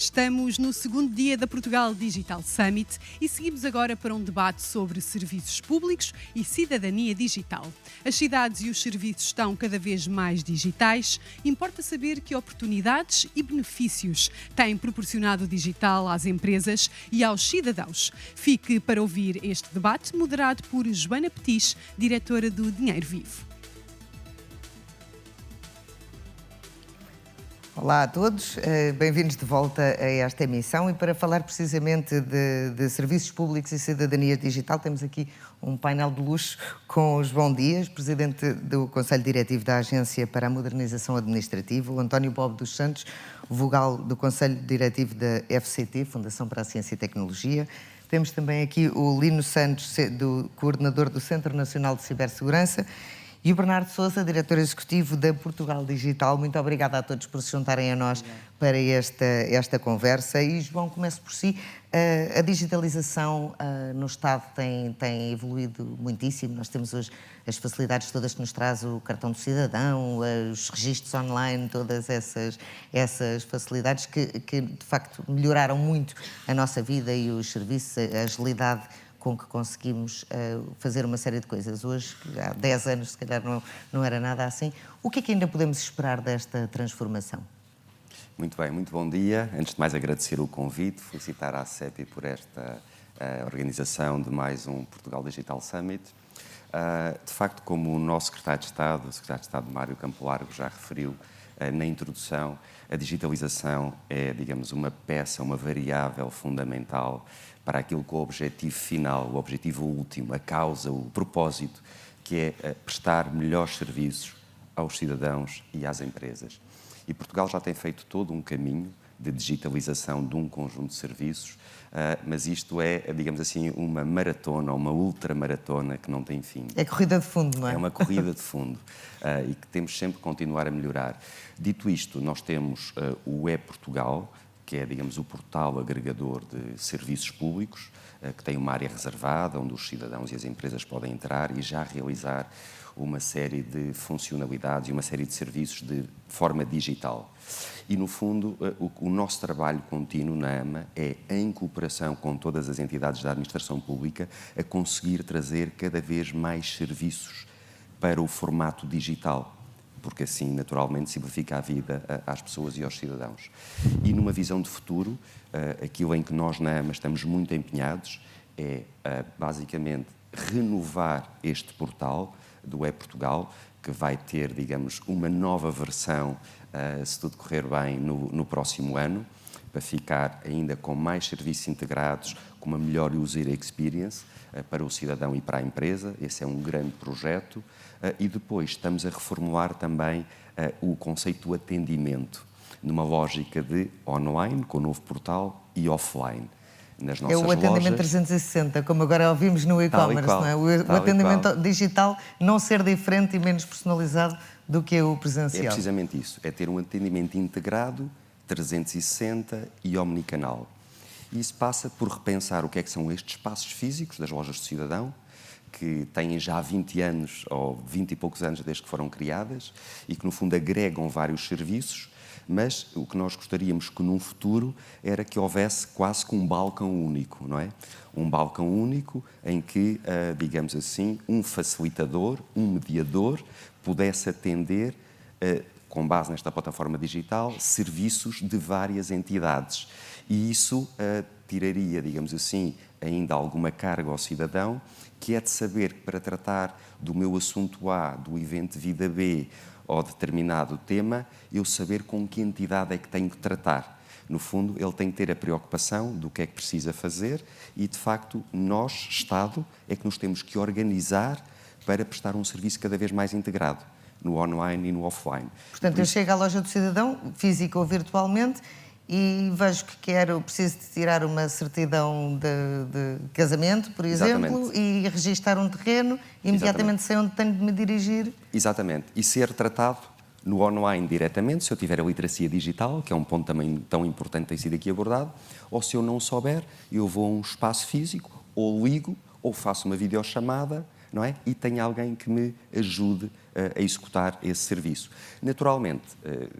Estamos no segundo dia da Portugal Digital Summit e seguimos agora para um debate sobre serviços públicos e cidadania digital. As cidades e os serviços estão cada vez mais digitais. Importa saber que oportunidades e benefícios tem proporcionado o digital às empresas e aos cidadãos. Fique para ouvir este debate moderado por Joana Petis, diretora do Dinheiro Vivo. Olá a todos, bem-vindos de volta a esta emissão e para falar precisamente de serviços públicos e cidadania digital temos aqui um painel de luxo com o João Dias, Presidente do Conselho Diretivo da Agência para a Modernização Administrativa, o António Bob dos Santos, vogal do Conselho Diretivo da FCT, Fundação para a Ciência e Tecnologia. Temos também aqui o Lino Santos, coordenador do Centro Nacional de Cibersegurança, e o Bernardo Sousa, diretor executivo da Portugal Digital. Muito obrigada a todos por se juntarem a nós para esta conversa. E, João, começo por si. A digitalização no Estado tem evoluído muitíssimo. Nós temos hoje as facilidades todas que nos traz o cartão do cidadão, os registros online, todas essas facilidades que, de facto, melhoraram muito a nossa vida e os serviços, a agilidade com que conseguimos fazer uma série de coisas. Hoje, há 10 anos, se calhar não era nada assim. O que é que ainda podemos esperar desta transformação? Muito bem, muito bom dia. Antes de mais, agradecer o convite, felicitar a CEPI por esta organização de mais um Portugal Digital Summit. De facto, como o nosso secretário de Estado, o secretário de Estado Mário Campo Largo, já referiu na introdução, a digitalização é, digamos, uma peça, uma variável fundamental para aquilo que é o objetivo final, o objetivo último, a causa, o propósito, que é prestar melhores serviços aos cidadãos e às empresas. E Portugal já tem feito todo um caminho de digitalização de um conjunto de serviços, mas isto é, digamos assim, uma maratona, uma ultramaratona que não tem fim. É corrida de fundo, não é? É uma corrida de fundo e que temos sempre que continuar a melhorar. Dito isto, nós temos o e-Portugal, que é, digamos, o portal agregador de serviços públicos, que tem uma área reservada, onde os cidadãos e as empresas podem entrar e já realizar uma série de funcionalidades e uma série de serviços de forma digital. E, no fundo, o nosso trabalho contínuo na AMA é, em cooperação com todas as entidades da administração pública, a conseguir trazer cada vez mais serviços para o formato digital, porque assim, naturalmente, simplifica a vida às pessoas e aos cidadãos. E numa visão de futuro, aquilo em que nós na AMA estamos muito empenhados é, basicamente, renovar este portal do e-Portugal, que vai ter, digamos, uma nova versão, se tudo correr bem, no próximo ano, para ficar ainda com mais serviços integrados, com uma melhor user experience para o cidadão e para a empresa. Esse é um grande projeto. E depois estamos a reformular também o conceito do atendimento, numa lógica de online, com o novo portal, e offline. Nas nossas é o atendimento lojas, 360, como agora ouvimos no e-commerce, não é? O atendimento digital não ser diferente e menos personalizado do que o presencial. É precisamente isso, é ter um atendimento integrado, 360 e omnicanal. E isso passa por repensar o que são estes espaços físicos das lojas do cidadão, que têm já 20 anos, ou 20 e poucos anos desde que foram criadas, e que, no fundo, agregam vários serviços, mas o que nós gostaríamos que, num futuro, era que houvesse quase que um balcão único, não é? Um balcão único em que, digamos assim, um facilitador, um mediador, pudesse atender, com base nesta plataforma digital, serviços de várias entidades. E isso tiraria, digamos assim, ainda alguma carga ao cidadão, que é de saber que para tratar do meu assunto A, do evento Vida B ou determinado tema, eu saber com que entidade é que tenho que tratar. No fundo, ele tem que ter a preocupação do que é que precisa fazer e, de facto, nós, Estado, é que nos temos que organizar para prestar um serviço cada vez mais integrado, no online e no offline. Portanto, eu chego à loja do cidadão, física ou virtualmente, e vejo que preciso de tirar uma certidão de casamento, por exemplo, Exatamente. E registar um terreno, imediatamente sei onde tenho de me dirigir. Exatamente. E ser tratado no online diretamente, se eu tiver a literacia digital, que é um ponto também tão importante que tem sido aqui abordado, ou se eu não souber, eu vou a um espaço físico, ou ligo, ou faço uma videochamada, não é? E tenho alguém que me ajude a executar esse serviço. Naturalmente,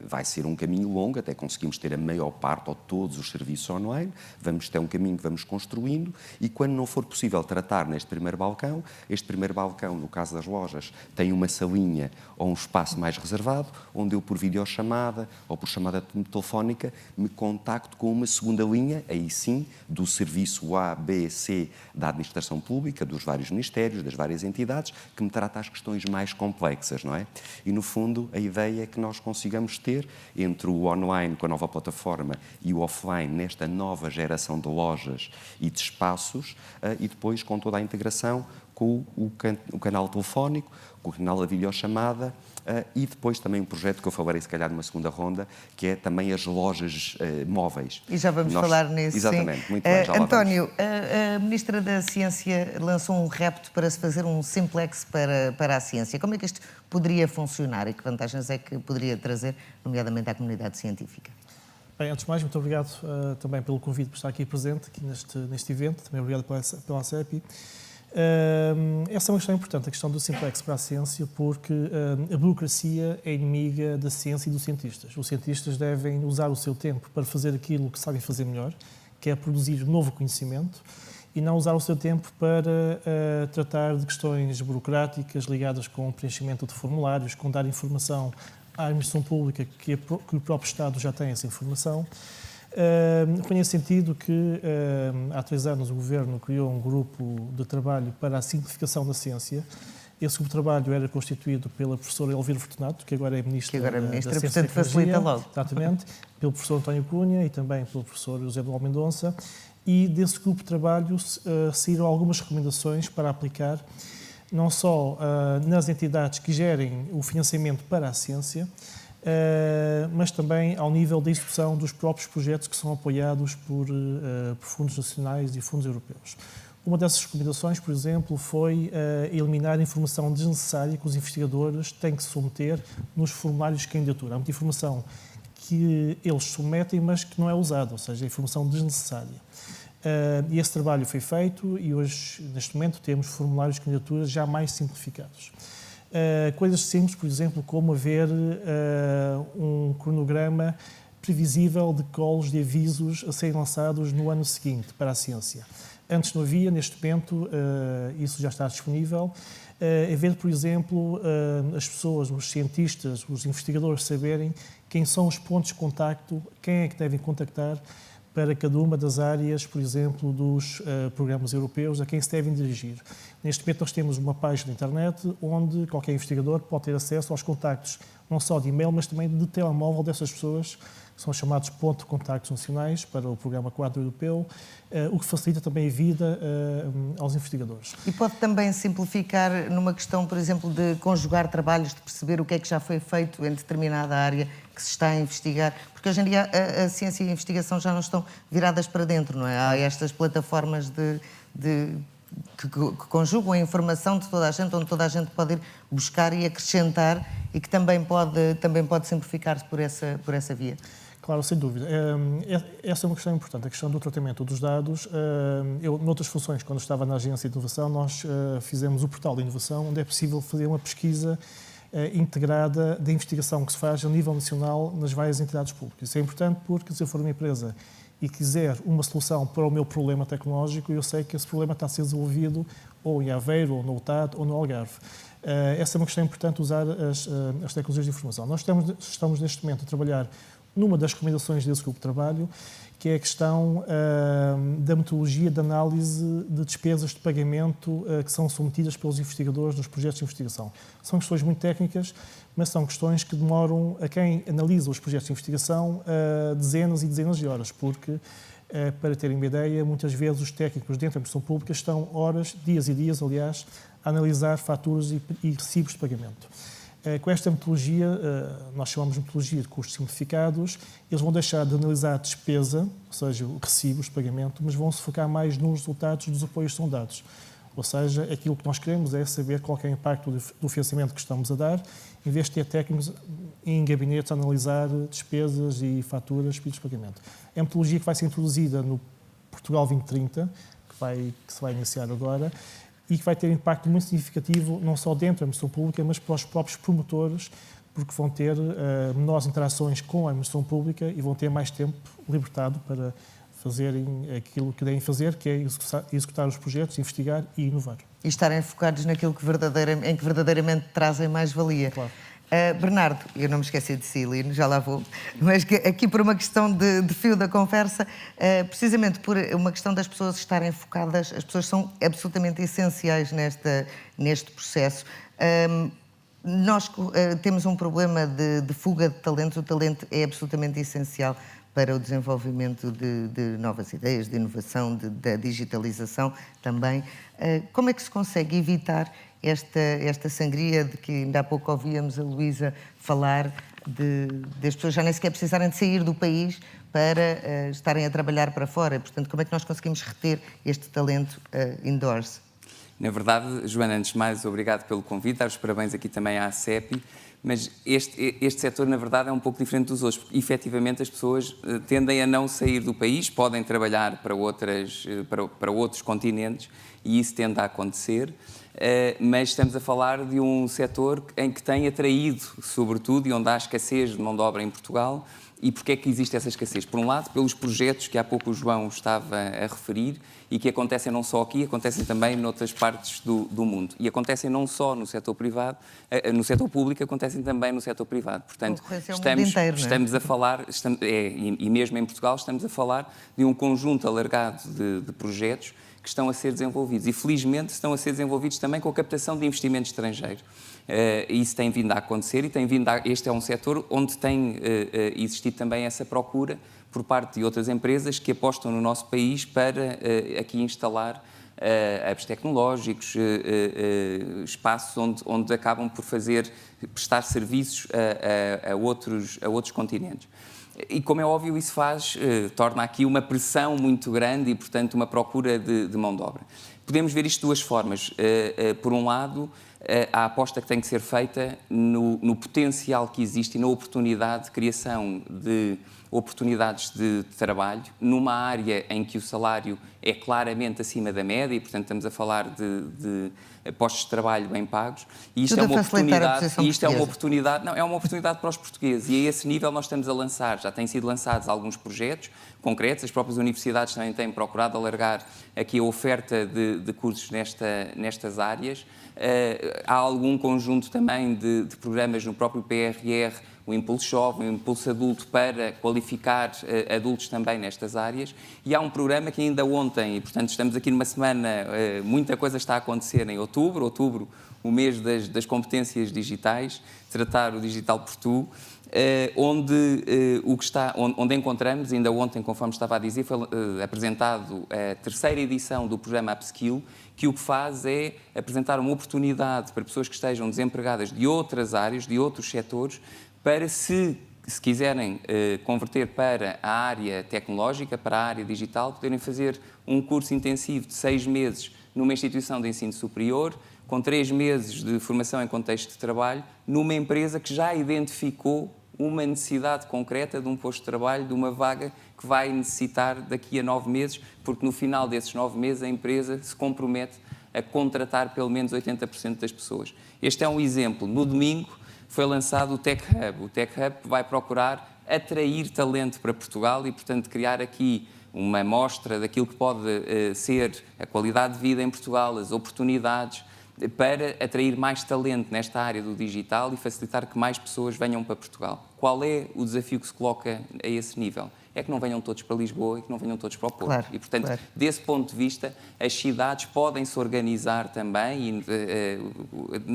vai ser um caminho longo até conseguimos ter a maior parte ou todos os serviços online. Vamos ter um caminho que vamos construindo e quando não for possível tratar neste primeiro balcão, este primeiro balcão, no caso das lojas, tem uma salinha ou um espaço mais reservado, onde eu, por videochamada ou por chamada telefónica, me contacto com uma segunda linha, aí sim, do serviço A, B, C da administração pública, dos vários ministérios, das várias entidades, que me trata as questões mais complexas, não é? E, no fundo, a ideia é que nós consigamos ter, entre o online com a nova plataforma e o offline, nesta nova geração de lojas e de espaços, e depois com toda a integração com o canal telefónico, com o canal da videochamada, e depois também um projeto que eu falarei, se calhar, numa segunda ronda, que é também as lojas móveis. E já vamos falar nisso. Exatamente, sim. Muito bem, já lá António, a Ministra da Ciência lançou um repto para se fazer um simplex para a ciência. Como é que isto poderia funcionar e que vantagens é que poderia trazer, nomeadamente à comunidade científica? Bem, antes de mais, muito obrigado também pelo convite por estar aqui presente aqui neste evento. Também obrigado pela ACEPI. Essa é uma questão importante, a questão do simplex para a ciência, porque a burocracia é inimiga da ciência e dos cientistas. Os cientistas devem usar o seu tempo para fazer aquilo que sabem fazer melhor, que é produzir novo conhecimento, e não usar o seu tempo para tratar de questões burocráticas ligadas com o preenchimento de formulários, com dar informação à administração pública que o próprio Estado já tem essa informação. Foi nesse sentido que há 3 anos o Governo criou um grupo de trabalho para a simplificação da ciência. Esse grupo de trabalho era constituído pela professora Elvira Fortunato, que agora é Ministra da Ciência, portanto facilita logo. Exatamente, pelo professor António Cunha e também pelo professor José Manuel Mendonça. E desse grupo de trabalho saíram algumas recomendações para aplicar, não só nas entidades que gerem o financiamento para a ciência, mas também ao nível da execução dos próprios projetos que são apoiados por fundos nacionais e fundos europeus. Uma dessas recomendações, por exemplo, foi eliminar a informação desnecessária que os investigadores têm que submeter nos formulários de candidatura. Há muita informação que eles submetem, mas que não é usada, ou seja, a informação desnecessária. E esse trabalho foi feito e hoje, neste momento, temos formulários de candidatura já mais simplificados. Coisas simples, por exemplo, como haver um cronograma previsível de calls de avisos a serem lançados no ano seguinte para a ciência. Antes não havia, neste momento isso já está disponível. Haver, por exemplo, as pessoas, os cientistas, os investigadores saberem quem são os pontos de contacto, quem é que devem contactar para cada uma das áreas, por exemplo, dos programas europeus, a quem se devem dirigir. Neste momento nós temos uma página na internet onde qualquer investigador pode ter acesso aos contactos, não só de e-mail, mas também de telemóvel dessas pessoas, que são chamados pontos de contactos nacionais para o Programa Quadro Europeu, o que facilita também a vida aos investigadores. E pode também simplificar numa questão, por exemplo, de conjugar trabalhos, de perceber o que é que já foi feito em determinada área que se está a investigar, porque hoje em dia a ciência e a investigação já não estão viradas para dentro, não é? Há estas plataformas que conjugam a informação de toda a gente, onde toda a gente pode ir buscar e acrescentar e que também pode simplificar-se por essa via. Claro, sem dúvida. Essa é uma questão importante, a questão do tratamento dos dados. Eu, noutras funções, quando estava na Agência de Inovação, nós fizemos o portal de inovação, onde é possível fazer uma pesquisa integrada da investigação que se faz a nível nacional nas várias entidades públicas. Isso é importante porque, se eu for uma empresa e quiser uma solução para o meu problema tecnológico, eu sei que esse problema está a ser desenvolvido ou em Aveiro, ou no UTAD, ou no Algarve. Essa é uma questão importante, usar as tecnologias de informação. Nós estamos neste momento a trabalhar numa das recomendações desse grupo de trabalho, que é a questão da metodologia de análise de despesas de pagamento que são submetidas pelos investigadores nos projetos de investigação. São questões muito técnicas, mas são questões que demoram a quem analisa os projetos de investigação dezenas e dezenas de horas, porque, para terem uma ideia, muitas vezes os técnicos dentro da administração pública estão horas, dias e dias, aliás, a analisar faturas e recibos de pagamento. Com esta metodologia, nós chamamos de metodologia de custos simplificados, eles vão deixar de analisar a despesa, ou seja, o recibos de pagamento, mas vão se focar mais nos resultados dos apoios que são dados. Ou seja, aquilo que nós queremos é saber qual é o impacto do financiamento que estamos a dar, em vez de ter técnicos em gabinetes a analisar despesas e faturas e pedidos de pagamento. É a metodologia que vai ser introduzida no Portugal 2030, que se vai iniciar agora, e que vai ter impacto muito significativo não só dentro da administração pública, mas para os próprios promotores, porque vão ter menores interações com a administração pública e vão ter mais tempo libertado para fazerem aquilo que devem fazer, que é executar os projetos, investigar e inovar. E estarem focados naquilo que verdadeiramente trazem mais-valia. Claro. Bernardo, eu não me esqueci de si, Lino, já lá vou, mas aqui por uma questão de fio da conversa, precisamente por uma questão das pessoas estarem focadas, as pessoas são absolutamente essenciais neste processo. Nós temos um problema de fuga de talentos, o talento é absolutamente essencial para o desenvolvimento de novas ideias, de inovação, da digitalização também. Como é que se consegue evitar esta sangria de que ainda há pouco ouvíamos a Luísa falar, das pessoas já nem sequer precisarem de sair do país para estarem a trabalhar para fora? Portanto, como é que nós conseguimos reter este talento indoors? Na verdade, Joana, antes de mais, obrigado pelo convite, dar os parabéns aqui também à ACEP, mas este setor, na verdade, é um pouco diferente dos outros, porque, efetivamente, as pessoas tendem a não sair do país, podem trabalhar para outros continentes, e isso tende a acontecer, mas estamos a falar de um setor em que tem atraído, sobretudo, e onde há escassez de mão de obra em Portugal. E porquê é que existe essa escassez? Por um lado, pelos projetos que há pouco o João estava a referir e que acontecem não só aqui, acontecem também noutras partes do mundo. E acontecem não só no setor privado, no setor público, acontecem também no setor privado. Portanto, estamos a falar, e mesmo em Portugal, estamos a falar de um conjunto alargado de projetos que estão a ser desenvolvidos. E, felizmente, estão a ser desenvolvidos também com a captação de investimento estrangeiro. Isso tem vindo a acontecer e este é um setor onde tem existido também essa procura por parte de outras empresas que apostam no nosso país para aqui instalar hubs tecnológicos, espaços onde acabam por prestar serviços a outros continentes. E, como é óbvio, isso torna aqui uma pressão muito grande e, portanto, uma procura de mão de obra. Podemos ver isto de duas formas. Por um lado, a aposta que tem que ser feita no potencial que existe e na oportunidade de criação de oportunidades de trabalho numa área em que o salário é claramente acima da média e, portanto, estamos a falar de postos de trabalho bem pagos. E isto é uma oportunidade para os portugueses. E a esse nível nós estamos a lançar, já têm sido lançados alguns projetos concretos, as próprias universidades também têm procurado alargar aqui a oferta de cursos nestas áreas. Há algum conjunto também de programas no próprio PRR, o Impulso Jovem, o Impulso Adulto, para qualificar adultos também nestas áreas. E há um programa que ainda ontem, e portanto estamos aqui numa semana, muita coisa está a acontecer em outubro, o mês das competências digitais, tratar o Digital por Tu, onde encontramos, ainda ontem, conforme estava a dizer, foi apresentado a terceira edição do programa Upskill, que o que faz é apresentar uma oportunidade para pessoas que estejam desempregadas de outras áreas, de outros setores, para se quiserem converter para a área tecnológica, para a área digital, poderem fazer um curso intensivo de 6 meses numa instituição de ensino superior, com 3 meses de formação em contexto de trabalho, numa empresa que já identificou uma necessidade concreta de um posto de trabalho, de uma vaga que vai necessitar daqui a 9 meses, porque no final desses 9 meses a empresa se compromete a contratar pelo menos 80% das pessoas. Este é um exemplo. No domingo foi lançado o Tech Hub. O Tech Hub vai procurar atrair talento para Portugal e, portanto, criar aqui uma mostra daquilo que pode ser a qualidade de vida em Portugal, as oportunidades, para atrair mais talento nesta área do digital e facilitar que mais pessoas venham para Portugal. Qual é o desafio que se coloca a esse nível? É que não venham todos para Lisboa e que não venham todos para o Porto. Claro, e, portanto, claro. Desse ponto de vista, as cidades podem se organizar também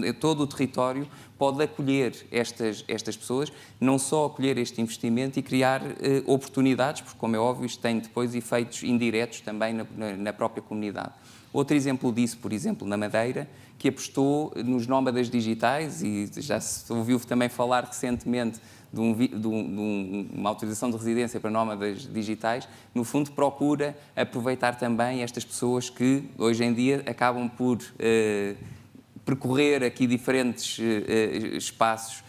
e todo o território pode acolher estas pessoas, não só acolher este investimento e criar oportunidades, porque, como é óbvio, isto tem depois efeitos indiretos também na própria comunidade. Outro exemplo disso, por exemplo, na Madeira, que apostou nos nómadas digitais e já se ouviu também falar recentemente de uma autorização de residência para nómadas digitais, no fundo procura aproveitar também estas pessoas que hoje em dia acabam por percorrer aqui diferentes espaços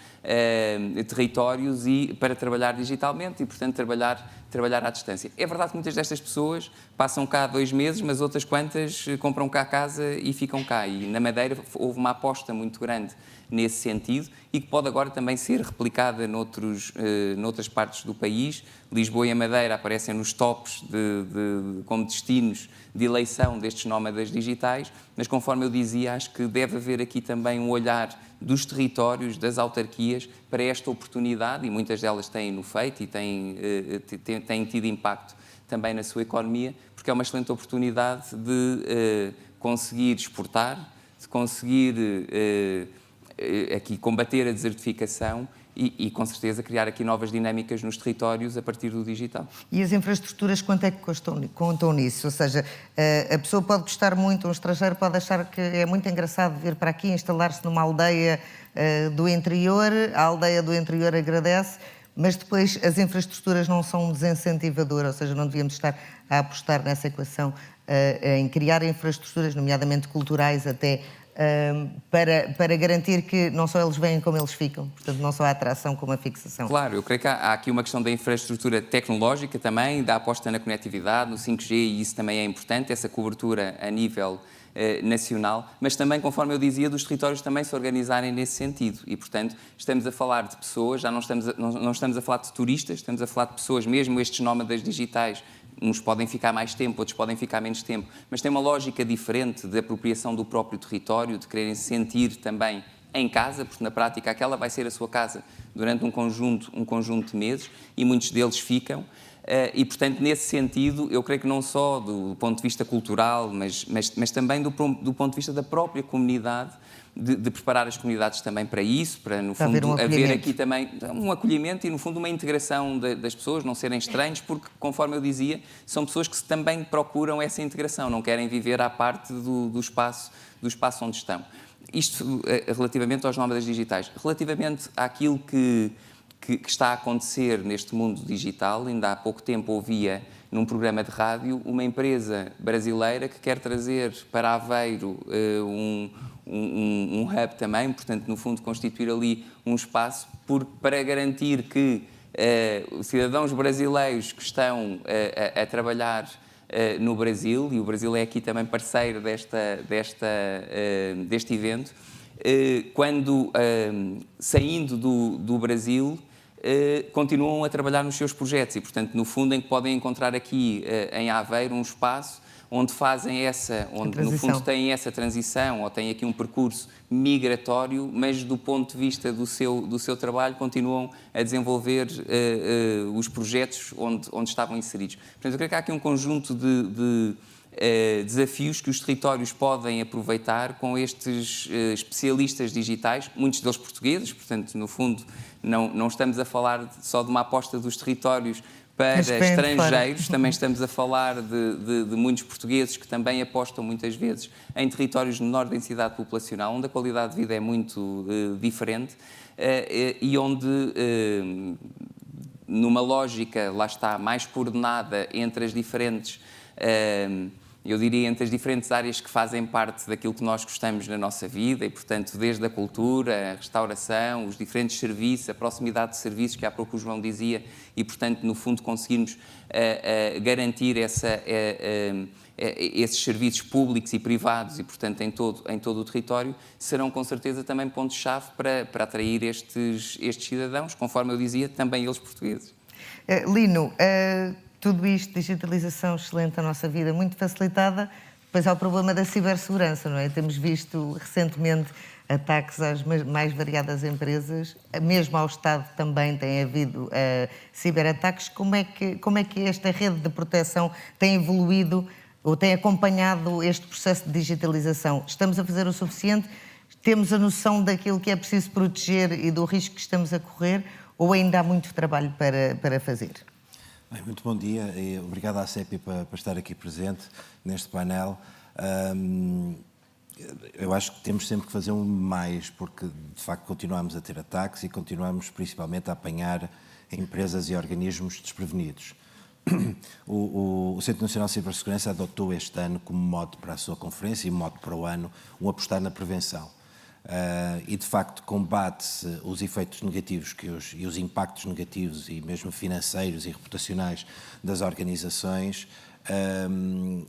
territórios e para trabalhar digitalmente e, portanto, trabalhar à distância. É verdade que muitas destas pessoas passam cá 2 meses, mas outras quantas compram cá a casa e ficam cá. E na Madeira houve uma aposta muito grande nesse sentido e que pode agora também ser replicada noutras partes do país. Lisboa e a Madeira aparecem nos tops como destinos de eleição destes nómadas digitais, mas conforme eu dizia, acho que deve haver aqui também um olhar dos territórios, das autarquias, para esta oportunidade, e muitas delas têm-no feito e têm tido impacto também na sua economia, porque é uma excelente oportunidade de conseguir exportar, de conseguir aqui combater a desertificação e, com certeza, criar aqui novas dinâmicas nos territórios a partir do digital. E as infraestruturas, quanto é que contam nisso? Ou seja, a pessoa pode gostar muito, um estrangeiro pode achar que é muito engraçado vir para aqui, instalar-se numa aldeia do interior, a aldeia do interior agradece, mas depois as infraestruturas não são um desincentivador, ou seja, não devíamos estar a apostar nessa equação em criar infraestruturas, nomeadamente culturais até, para garantir que não só eles vêm como eles ficam, portanto não só a atração como a fixação. Claro, eu creio que há aqui uma questão da infraestrutura tecnológica também, da aposta na conectividade, no 5G, e isso também é importante, essa cobertura a nível nacional, mas também, conforme eu dizia, dos territórios também se organizarem nesse sentido e, portanto, estamos a falar de pessoas, já não estamos a falar de turistas, estamos a falar de pessoas, mesmo estes nómadas digitais. Uns podem ficar mais tempo, outros podem ficar menos tempo, mas tem uma lógica diferente de apropriação do próprio território, de quererem se sentir também em casa, porque na prática aquela vai ser a sua casa durante um conjunto de meses e muitos deles ficam. E, portanto, nesse sentido, eu creio que não só do ponto de vista cultural, mas também do ponto de vista da própria comunidade, de preparar as comunidades também para isso, para, no fundo, haver aqui também um acolhimento e, no fundo, uma integração das pessoas, não serem estranhos, porque, conforme eu dizia, são pessoas que também procuram essa integração, não querem viver à parte do espaço onde estão. Isto relativamente aos nómadas digitais. Relativamente àquilo que está a acontecer neste mundo digital, ainda há pouco tempo ouvia num programa de rádio uma empresa brasileira que quer trazer para Aveiro um hub também, portanto, no fundo, constituir ali um espaço para garantir que os cidadãos brasileiros que estão a trabalhar no Brasil, e o Brasil é aqui também parceiro deste evento, quando saindo do Brasil, continuam a trabalhar nos seus projetos e, portanto, no fundo, em que podem encontrar aqui em Aveiro um espaço onde fazem no fundo têm essa transição ou têm aqui um percurso migratório, mas do ponto de vista do seu trabalho continuam a desenvolver os projetos onde estavam inseridos. Portanto, eu creio que há aqui um conjunto de desafios que os territórios podem aproveitar com estes especialistas digitais, muitos deles portugueses, portanto, no fundo, não estamos a falar só de uma aposta dos territórios para estrangeiros, também estamos a falar de muitos portugueses que também apostam muitas vezes em territórios de menor densidade populacional, onde a qualidade de vida é muito diferente e onde, numa lógica, lá está, mais coordenada entre as diferentes... eu diria, entre as diferentes áreas que fazem parte daquilo que nós gostamos na nossa vida e, portanto, desde a cultura, a restauração, os diferentes serviços, a proximidade de serviços, que há pouco o João dizia, e, portanto, no fundo, conseguirmos garantir esses serviços públicos e privados e, portanto, em todo o território, serão, com certeza, também pontos-chave para atrair estes cidadãos, conforme eu dizia, também eles portugueses. Lino, tudo isto, digitalização excelente, a nossa vida muito facilitada, depois há o problema da cibersegurança, não é? Temos visto recentemente ataques às mais variadas empresas, mesmo ao Estado também tem havido ciberataques. Como é que esta rede de proteção tem evoluído ou tem acompanhado este processo de digitalização? Estamos a fazer o suficiente? Temos a noção daquilo que é preciso proteger e do risco que estamos a correr, ou ainda há muito trabalho para fazer? Bem, muito bom dia e obrigado à CEPI para estar aqui presente neste painel. Eu acho que temos sempre que fazer mais, porque de facto continuamos a ter ataques e continuamos principalmente a apanhar empresas e organismos desprevenidos. O Centro Nacional de Cibersegurança adotou este ano como mote para a sua conferência e mote para o ano, apostar na prevenção. e, de facto, combate-se os efeitos negativos e os impactos negativos e mesmo financeiros e reputacionais das organizações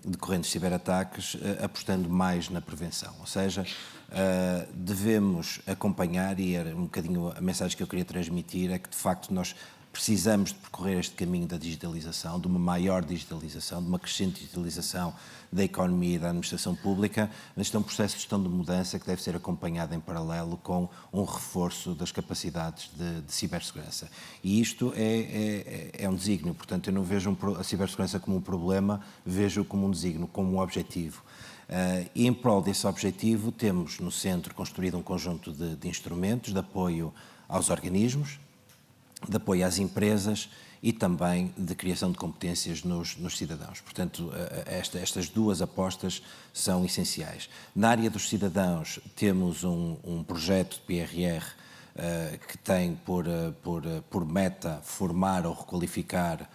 decorrentes de ciberataques, apostando mais na prevenção. Ou seja, devemos acompanhar, e era um bocadinho a mensagem que eu queria transmitir, é que, de facto, nós precisamos de percorrer este caminho da digitalização, de uma maior digitalização, de uma crescente digitalização da economia e da administração pública, mas este é um processo de gestão de mudança que deve ser acompanhado em paralelo com um reforço das capacidades de cibersegurança. E isto é um desígnio, portanto, eu não vejo a cibersegurança como um problema, vejo-o como um desígnio, como um objetivo. E em prol desse objetivo temos no centro construído um conjunto de instrumentos de apoio aos organismos, de apoio às empresas e também de criação de competências nos cidadãos. Portanto, estas duas apostas são essenciais. Na área dos cidadãos, temos um projeto de PRR que tem por meta formar ou requalificar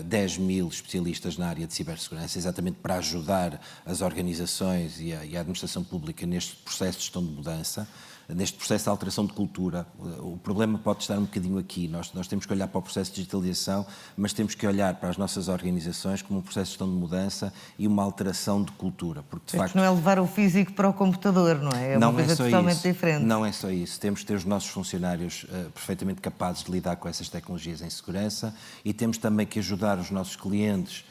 10 mil especialistas na área de cibersegurança, exatamente para ajudar as organizações e a administração pública neste processo de gestão de mudança, neste processo de alteração de cultura. O problema pode estar um bocadinho aqui. Nós temos que olhar para o processo de digitalização, mas temos que olhar para as nossas organizações como um processo de gestão de mudança e uma alteração de cultura. Porque, de facto, não é levar o físico para o computador, não é? É uma coisa totalmente diferente. Não é só isso. Temos que ter os nossos funcionários perfeitamente capazes de lidar com essas tecnologias em segurança e temos também que ajudar os nossos clientes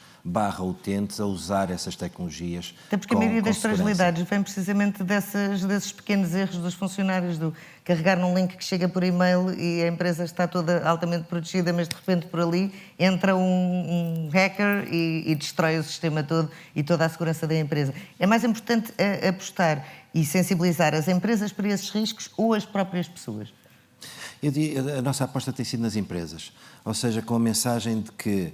/utentes a usar essas tecnologias. Até porque a maioria das fragilidades vem precisamente desses pequenos erros dos funcionários, do carregar num link que chega por e-mail e a empresa está toda altamente protegida, mas de repente por ali entra um hacker e destrói o sistema todo e toda a segurança da empresa. É mais importante apostar e sensibilizar as empresas para esses riscos ou as próprias pessoas? A nossa aposta tem sido nas empresas, ou seja, com a mensagem de que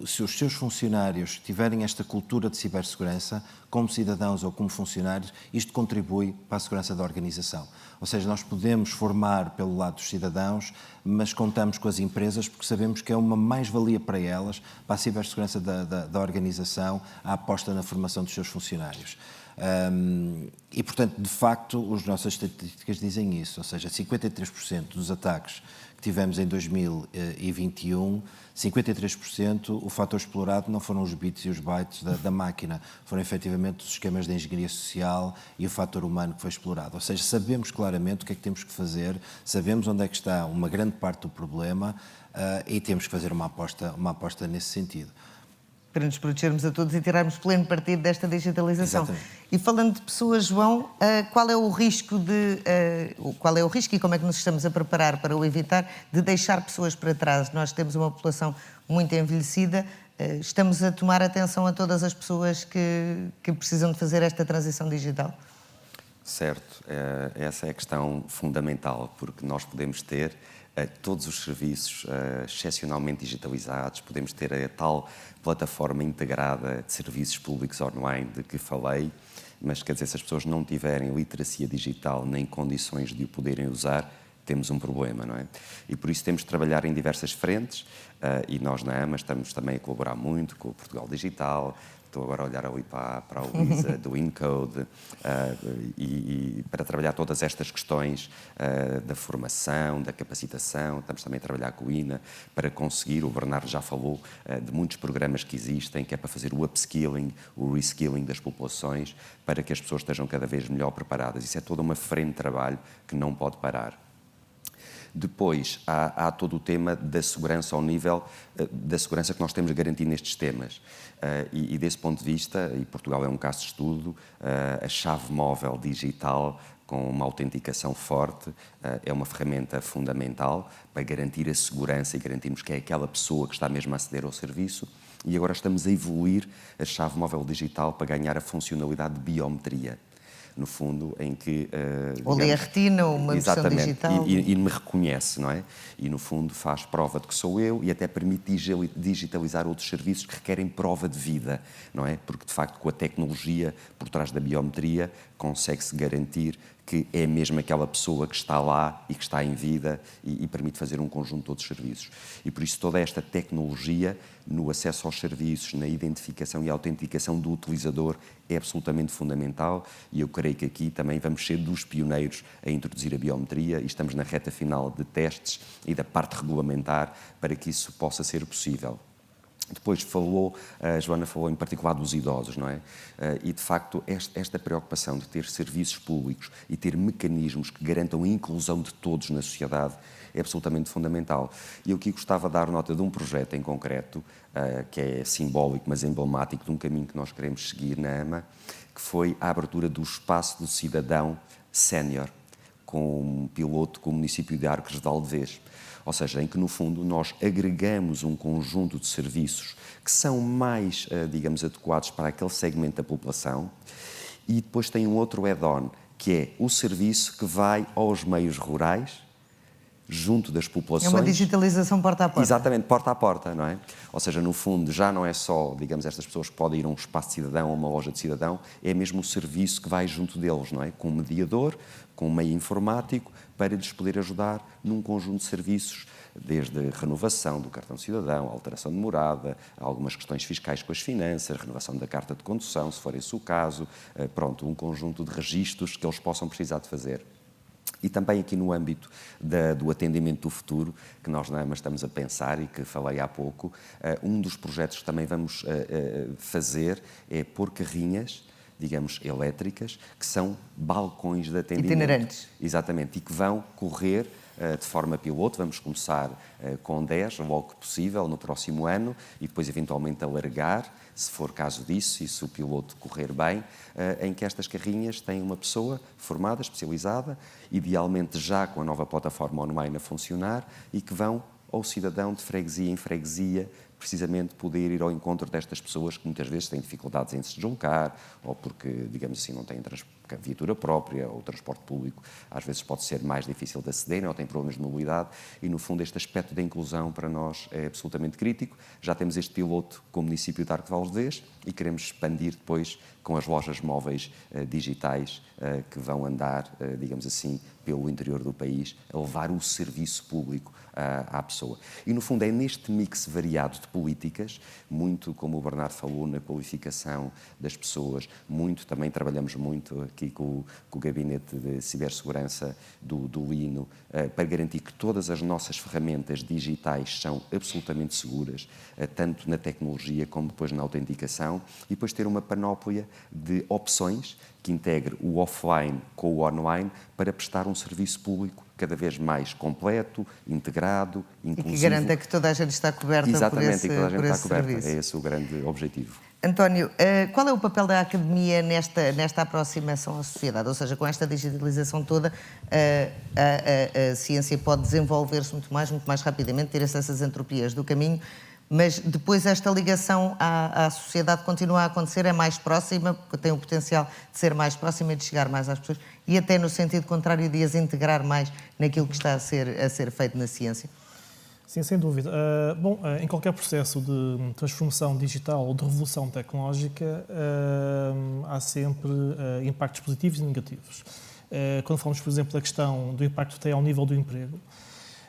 se os seus funcionários tiverem esta cultura de cibersegurança, como cidadãos ou como funcionários, isto contribui para a segurança da organização. Ou seja, nós podemos formar pelo lado dos cidadãos, mas contamos com as empresas porque sabemos que é uma mais-valia para elas, para a cibersegurança da organização, a aposta na formação dos seus funcionários. E, portanto, de facto, as nossas estatísticas dizem isso, ou seja, 53% dos ataques que tivemos em 2021, 53% o fator explorado não foram os bits e os bytes da máquina, foram efetivamente os esquemas de engenharia social e o fator humano que foi explorado. Ou seja, sabemos claramente o que é que temos que fazer, sabemos onde é que está uma grande parte do problema e temos que fazer uma aposta nesse sentido. Para nos protegermos a todos e tirarmos pleno partido desta digitalização. Exatamente. E falando de pessoas, João, qual é o risco e como é que nos estamos a preparar para o evitar, de deixar pessoas para trás? Nós temos uma população muito envelhecida, estamos a tomar atenção a todas as pessoas que precisam de fazer esta transição digital? Certo, essa é a questão fundamental, porque nós podemos ter todos os serviços excepcionalmente digitalizados, podemos ter a tal plataforma integrada de serviços públicos online de que falei, mas quer dizer, se as pessoas não tiverem literacia digital nem condições de o poderem usar, temos um problema, não é? E por isso temos de trabalhar em diversas frentes e nós na AMA estamos também a colaborar muito com o Portugal Digital. Estou agora a olhar ali para a Luísa do Incode e para trabalhar todas estas questões da formação, da capacitação. Estamos também a trabalhar com o INA para conseguir, o Bernardo já falou, de muitos programas que existem, que é para fazer o upskilling, o reskilling das populações, para que as pessoas estejam cada vez melhor preparadas. Isso é toda uma frente de trabalho que não pode parar. Depois, há todo o tema da segurança ao nível da segurança que nós temos a garantir nestes temas. E desse ponto de vista, e Portugal é um caso de estudo, a chave móvel digital com uma autenticação forte é uma ferramenta fundamental para garantir a segurança e garantirmos que é aquela pessoa que está mesmo a aceder ao serviço. E agora estamos a evoluir a chave móvel digital para ganhar a funcionalidade de biometria. No fundo, em que... ou lê a retina, ou uma impressão digital. E me reconhece, não é? E, no fundo, faz prova de que sou eu e até permite digitalizar outros serviços que requerem prova de vida, não é? Porque, de facto, com a tecnologia por trás da biometria, consegue-se garantir que é mesmo aquela pessoa que está lá e que está em vida e permite fazer um conjunto de outros serviços. E por isso toda esta tecnologia no acesso aos serviços, na identificação e autenticação do utilizador é absolutamente fundamental, e eu creio que aqui também vamos ser dos pioneiros a introduzir a biometria e estamos na reta final de testes e da parte regulamentar para que isso possa ser possível. Depois a Joana falou em particular dos idosos, não é? E de facto esta preocupação de ter serviços públicos e ter mecanismos que garantam a inclusão de todos na sociedade é absolutamente fundamental. E eu aqui gostava de dar nota de um projeto em concreto, que é simbólico, mas emblemático, de um caminho que nós queremos seguir na AMA, que foi a abertura do espaço do cidadão sénior, com um piloto com o município de Arcos de Valdevez. Ou seja, em que, no fundo, nós agregamos um conjunto de serviços que são mais, digamos, adequados para aquele segmento da população, e depois tem um outro add-on, que é o serviço que vai aos meios rurais, junto das populações. É uma digitalização porta a porta. Exatamente, porta a porta, não é? Ou seja, no fundo, já não é só, digamos, estas pessoas que podem ir a um espaço de cidadão ou uma loja de cidadão, é mesmo o serviço que vai junto deles, não é? Com um mediador, com um meio informático, para lhes poder ajudar num conjunto de serviços, desde renovação do cartão de cidadão, alteração de morada, algumas questões fiscais com as finanças, renovação da carta de condução, se for esse o caso, pronto, um conjunto de registros que eles possam precisar de fazer. E também aqui no âmbito do atendimento do futuro, que nós na AMA estamos a pensar e que falei há pouco, um dos projetos que também vamos fazer é pôr carrinhas, digamos, elétricas, que são balcões de atendimento. Itinerantes. Exatamente, e que vão correr de forma piloto. Vamos começar com 10, logo que possível, no próximo ano, e depois eventualmente alargar, se for caso disso, e se o piloto correr bem, em que estas carrinhas têm uma pessoa formada, especializada, idealmente já com a nova plataforma online a funcionar, e que vão ao cidadão de freguesia em freguesia, precisamente poder ir ao encontro destas pessoas que muitas vezes têm dificuldades em se deslocar, ou porque, digamos assim, não têm viatura própria, ou transporte público, às vezes pode ser mais difícil de acederem, ou têm problemas de mobilidade, e no fundo este aspecto da inclusão para nós é absolutamente crítico. Já temos este piloto com o município de Arcos de Valdevez e queremos expandir depois com as lojas móveis digitais que vão andar, digamos assim, pelo interior do país, a levar o serviço público à pessoa. E, no fundo, é neste mix variado de políticas, muito, como o Bernardo falou, na qualificação das pessoas, muito, também trabalhamos muito aqui com o Gabinete de Cibersegurança do Lino, para garantir que todas as nossas ferramentas digitais são absolutamente seguras, tanto na tecnologia como depois na autenticação, e depois ter uma panóplia de opções que integre o offline com o online para prestar um serviço público cada vez mais completo, integrado, inclusivo. E que garanta que toda a gente está coberta por esse, e que toda a gente está coberta. Serviço. É esse o grande objetivo. António, qual é o papel da Academia nesta aproximação à sociedade? Ou seja, com esta digitalização toda, a ciência pode desenvolver-se muito mais rapidamente, ter-se essas entropias do caminho, mas depois esta ligação à sociedade continua a acontecer, é mais próxima, tem o potencial de ser mais próxima e de chegar mais às pessoas, e até no sentido contrário de as integrar mais naquilo que está a ser feito na ciência? Sim, sem dúvida. Em qualquer processo de transformação digital ou de revolução tecnológica, há sempre impactos positivos e negativos. Quando falamos, por exemplo, da questão do impacto que tem ao nível do emprego,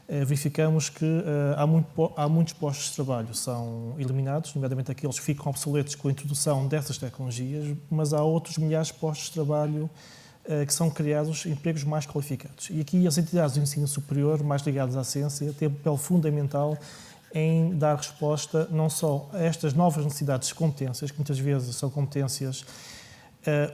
verificamos que há muitos postos de trabalho são eliminados, nomeadamente aqueles que ficam obsoletos com a introdução dessas tecnologias, mas há outros milhares de postos de trabalho que são criados empregos mais qualificados. E aqui as entidades do ensino superior, mais ligadas à ciência, têm um papel fundamental em dar resposta não só a estas novas necessidades de competências, que muitas vezes são competências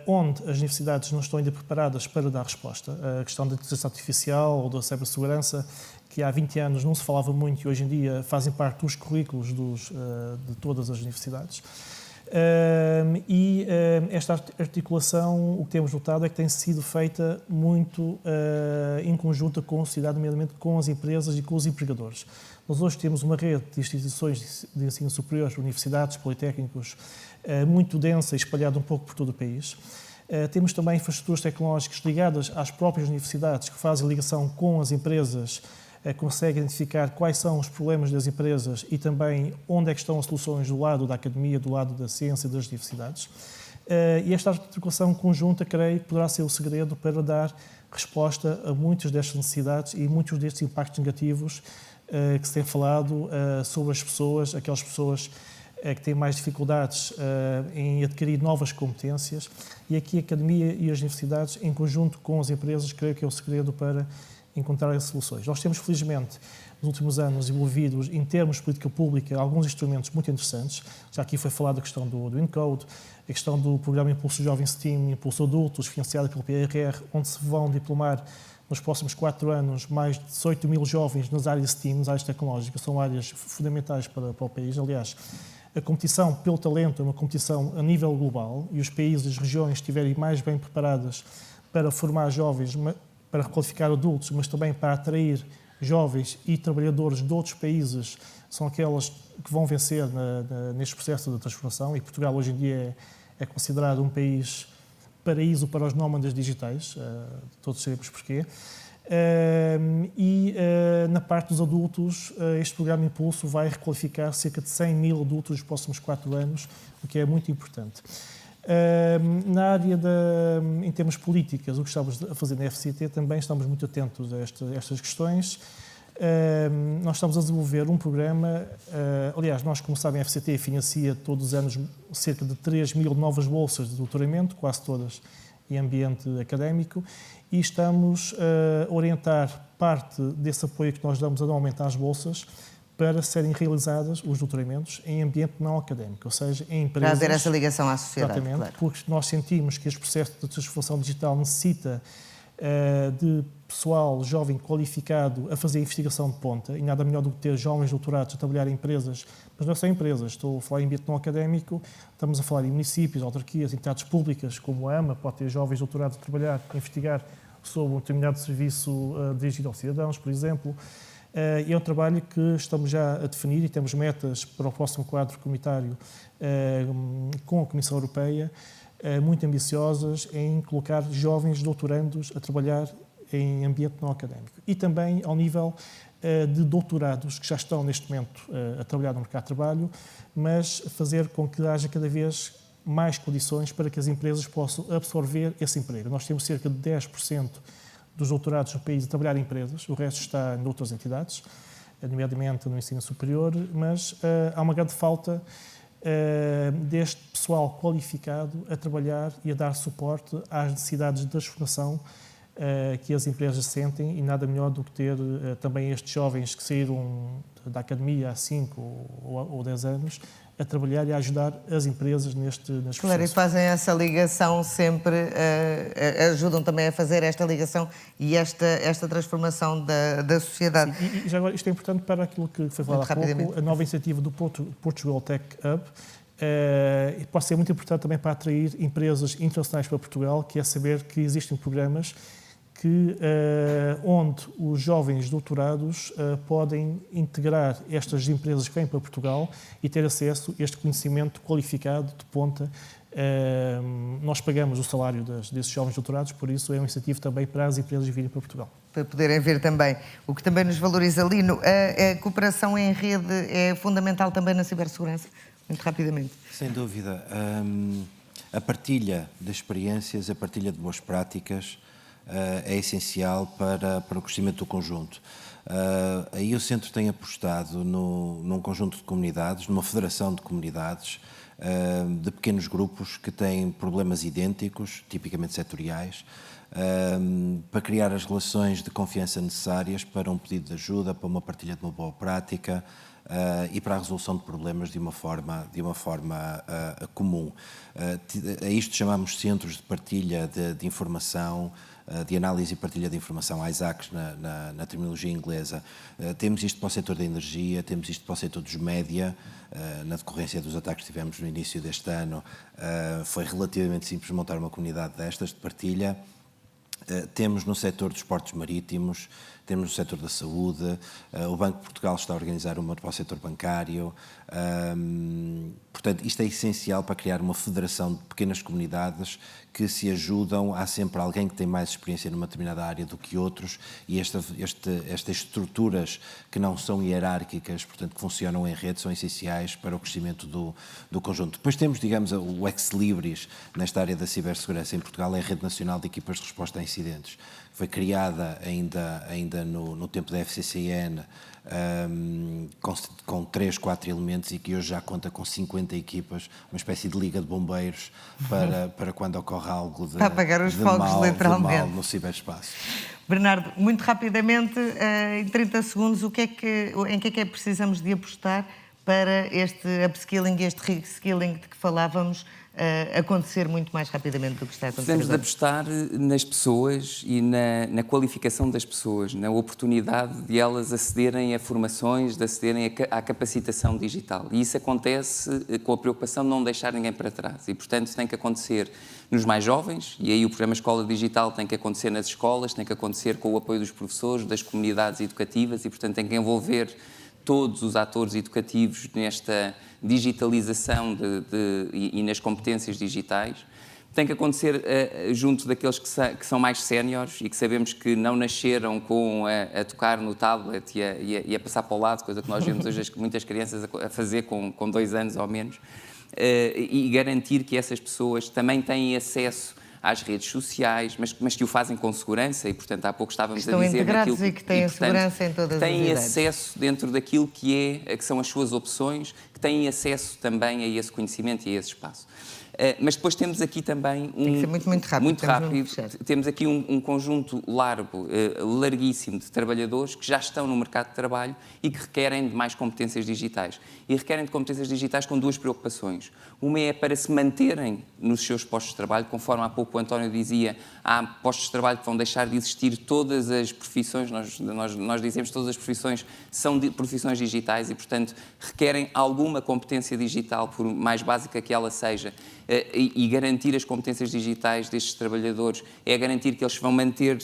onde as universidades não estão ainda preparadas para dar resposta. A questão da inteligência artificial ou da cibersegurança, que há 20 anos não se falava muito e hoje em dia fazem parte dos currículos de todas as universidades. Esta articulação, o que temos notado é que tem sido feita muito em conjunto com a sociedade, nomeadamente com as empresas e com os empregadores. Nós hoje temos uma rede de instituições de ensino superior, universidades, politécnicos, muito densa e espalhada um pouco por todo o país. Temos também infraestruturas tecnológicas ligadas às próprias universidades, que fazem ligação com as empresas, consegue identificar quais são os problemas das empresas e também onde é que estão as soluções do lado da academia, do lado da ciência e das universidades. E esta articulação conjunta, creio, que poderá ser o segredo para dar resposta a muitas destas necessidades e muitos destes impactos negativos que se tem falado sobre as pessoas, aquelas pessoas que têm mais dificuldades em adquirir novas competências. E aqui a academia e as universidades, em conjunto com as empresas, creio que é o segredo para encontrar soluções. Nós temos, felizmente, nos últimos anos, desenvolvido, em termos de política pública, alguns instrumentos muito interessantes. Já aqui foi falado a questão do Encode, a questão do programa Impulso Jovem STEAM, Impulso Adultos, financiado pelo PRR, onde se vão diplomar nos próximos 4 anos mais de 18 mil jovens nas áreas STEAM, nas áreas tecnológicas, são áreas fundamentais para o país. Aliás, a competição pelo talento é uma competição a nível global e os países e as regiões estiverem mais bem preparadas para formar jovens, para requalificar adultos, mas também para atrair jovens e trabalhadores de outros países, são aquelas que vão vencer neste processo de transformação. E Portugal hoje em dia é considerado um país paraíso para os nómadas digitais, todos sabemos porquê. Na parte dos adultos, este programa Impulso vai requalificar cerca de 100 mil adultos nos próximos 4 anos, o que é muito importante. Na área em termos políticas, o que estamos a fazer na FCT, também estamos muito atentos a estas questões. Nós estamos a desenvolver um programa, aliás, nós, como sabem, a FCT financia todos os anos cerca de 3 mil novas bolsas de doutoramento, quase todas em ambiente académico, e estamos a orientar parte desse apoio que nós damos anualmente às bolsas para serem realizadas os doutoramentos em ambiente não académico, ou seja, em empresas... Para haver essa ligação à sociedade, exatamente, claro. Porque nós sentimos que este processo de transformação digital necessita de pessoal jovem qualificado a fazer investigação de ponta, e nada melhor do que ter jovens doutorados a trabalhar em empresas, mas não são empresas, estou a falar em ambiente não académico, estamos a falar em municípios, autarquias, entidades públicas, como a AMA, pode ter jovens doutorados a trabalhar, a investigar sobre um determinado serviço dirigido aos cidadãos, por exemplo. É um trabalho que estamos já a definir e temos metas para o próximo quadro comunitário com a Comissão Europeia, muito ambiciosas em colocar jovens doutorandos a trabalhar em ambiente não académico. E também ao nível de doutorados que já estão neste momento a trabalhar no mercado de trabalho, mas fazer com que haja cada vez mais condições para que as empresas possam absorver esse emprego. Nós temos cerca de 10% dos doutorados no país a trabalhar em empresas, o resto está em outras entidades, nomeadamente no ensino superior, mas há uma grande falta deste pessoal qualificado a trabalhar e a dar suporte às necessidades de transformação que as empresas sentem, e nada melhor do que ter também estes jovens que saíram da academia há 5 ou 10 anos a trabalhar e a ajudar as empresas nestes processos. Claro, e fazem essa ligação sempre, ajudam também a fazer esta ligação e esta transformação da sociedade. Sim, e já agora, isto é importante para aquilo que foi falado há pouco, a nova iniciativa do Portugal Tech Hub, pode ser muito importante também para atrair empresas internacionais para Portugal, que é saber que existem programas onde os jovens doutorados podem integrar estas empresas que vêm para Portugal e ter acesso a este conhecimento qualificado de ponta. Nós pagamos o salário desses jovens doutorados, por isso é um incentivo também para as empresas virem para Portugal. Para poderem ver também. O que também nos valoriza, Lino, a cooperação em rede é fundamental também na cibersegurança? Muito rapidamente. Sem dúvida. A partilha de experiências, a partilha de boas práticas é essencial para o crescimento do conjunto. Aí o Centro tem apostado num conjunto de comunidades, numa federação de comunidades, de pequenos grupos que têm problemas idênticos, tipicamente setoriais, para criar as relações de confiança necessárias para um pedido de ajuda, para uma partilha de uma boa prática e para a resolução de problemas de uma forma comum. A isto chamamos centros de partilha de informação, de análise e partilha de informação, ISACs na terminologia inglesa. Temos isto para o setor da energia, temos isto para o setor dos média. Na decorrência dos ataques que tivemos no início deste ano, foi relativamente simples montar uma comunidade destas de partilha. Temos no setor dos portos marítimos, temos no setor da saúde, o Banco de Portugal está a organizar uma para o setor bancário. Portanto, isto é essencial para criar uma federação de pequenas comunidades que se ajudam. Há sempre alguém que tem mais experiência numa determinada área do que outros, e estas estruturas que não são hierárquicas, portanto, que funcionam em rede, são essenciais para o crescimento do conjunto. Depois temos, digamos, o Ex Libris, nesta área da cibersegurança em Portugal, é a Rede Nacional de Equipas de Resposta a Incidentes. Foi criada ainda no tempo da FCCN, com 3, 4 elementos, e que hoje já conta com 50 equipas, uma espécie de liga de bombeiros para quando ocorre algo de, para apagar os fogos, mal, literalmente, de mal no ciberespaço. Bernardo, muito rapidamente, em 30 segundos, em que é que precisamos de apostar para este upskilling e este reskilling de que falávamos acontecer muito mais rapidamente do que está a acontecer Precisamos de agora? apostar nas pessoas e na qualificação das pessoas, na oportunidade de elas acederem a formações, de acederem à capacitação digital. E isso acontece com a preocupação de não deixar ninguém para trás. E, portanto, tem que acontecer nos mais jovens, e aí o programa Escola Digital tem que acontecer nas escolas, tem que acontecer com o apoio dos professores, das comunidades educativas, e, portanto, tem que envolver todos os atores educativos nesta digitalização e nas competências digitais. Tem que acontecer junto daqueles que são mais séniores e que sabemos que não nasceram com a tocar no tablet e a passar para o lado, coisa que nós vemos hoje muitas crianças a fazer com 2 anos ou menos, e garantir que essas pessoas também têm acesso às redes sociais, mas que o fazem com segurança, e, portanto, há pouco estávamos a dizer... Estão integrados e que têm segurança em todas as idades. Têm acesso dentro daquilo que são as suas opções, que têm acesso também a esse conhecimento e a esse espaço. Mas depois temos aqui também Tem que ser muito rápido. Muito rápido. Temos aqui um conjunto larguíssimo de trabalhadores que já estão no mercado de trabalho e que requerem de mais competências digitais. E requerem de competências digitais com 2 preocupações. Uma é para se manterem nos seus postos de trabalho, conforme há pouco o António dizia, há postos de trabalho que vão deixar de existir, todas as profissões, nós dizemos todas as profissões são profissões digitais e, portanto, requerem alguma competência digital, por mais básica que ela seja, e garantir as competências digitais destes trabalhadores é garantir que eles vão manter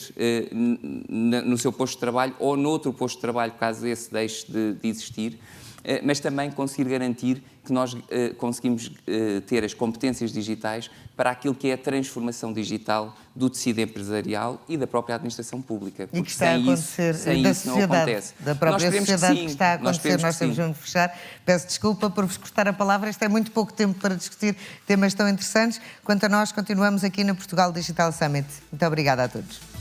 no seu posto de trabalho ou noutro posto de trabalho, caso esse deixe de existir, mas também conseguir garantir que nós conseguimos ter as competências digitais para aquilo que é a transformação digital do tecido empresarial e da própria administração pública. E que está a acontecer da sociedade, da própria sociedade que está a acontecer. Nós temos de fechar. Peço desculpa por vos cortar a palavra. Este é muito pouco tempo para discutir temas tão interessantes. Quanto a nós, continuamos aqui no Portugal Digital Summit. Muito obrigada a todos.